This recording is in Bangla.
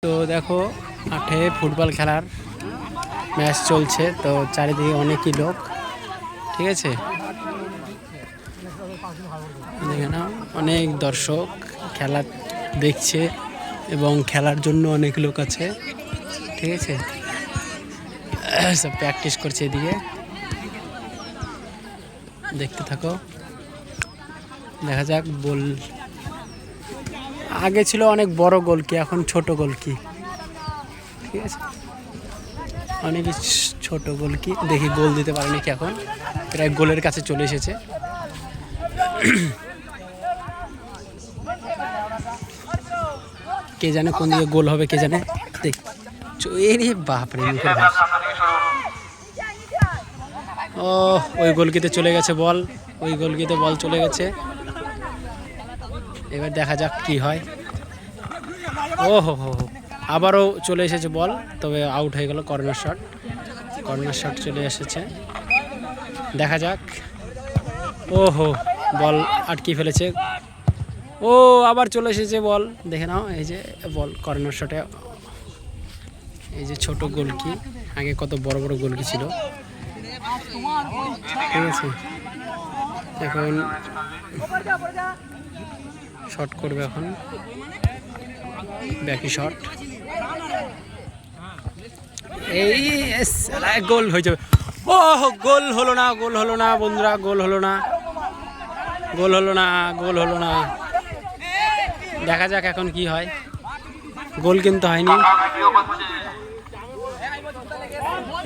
তো দেখো মাঠে ফুটবল খেলার ম্যাচ চলছে। তো চারিদিকে অনেকই লোক, ঠিক আছে। এখানে অনেক দর্শক খেলা দেখছে এবং খেলার জন্য অনেক লোক আছে, ঠিক আছে। সব প্র্যাকটিস করছে, এদিকে দেখতে থাকো, দেখা যাক। বল আগে ছিল অনেক বড় গোলকি, এখন ছোট গোলকি, ঠিক আছে। অনেক ছোট গোলকি, দেখি গোল দিতে পারেনি কি, এখন প্রায় গোলের কাছে চলে এসেছে। কে জানে কোন দিকে গোল হবে, কে জানে। দেখ বাপরে, মুখের ভাষ। ও ওই গোলকিতে চলে গেছে বল, ওই গোলকিতে বল চলে গেছে। এবার দেখা যাক কি হয়। ও হো হো, আবারও চলে এসেছে বল, তবে আউট হয়ে গেল। কর্নার শট চলে এসেছে, দেখা যাক। ও হো, বল আটকে ফেলেছে। ও আবার চলে এসেছে বল, দেখে নাও। এই যে বল কর্নার শটে, এই যে ছোট গোলকি, আগে কত বড় বড় গোলকি ছিল, ঠিক আছে। এখন শট করবে, এখন ব্যাকি শট। এই গোল হয়ে যাবে। ও গোল হলো না বন্ধুরা, গোল হলো না। দেখা যাক এখন কি হয়। গোল কিন্তু হয়নি।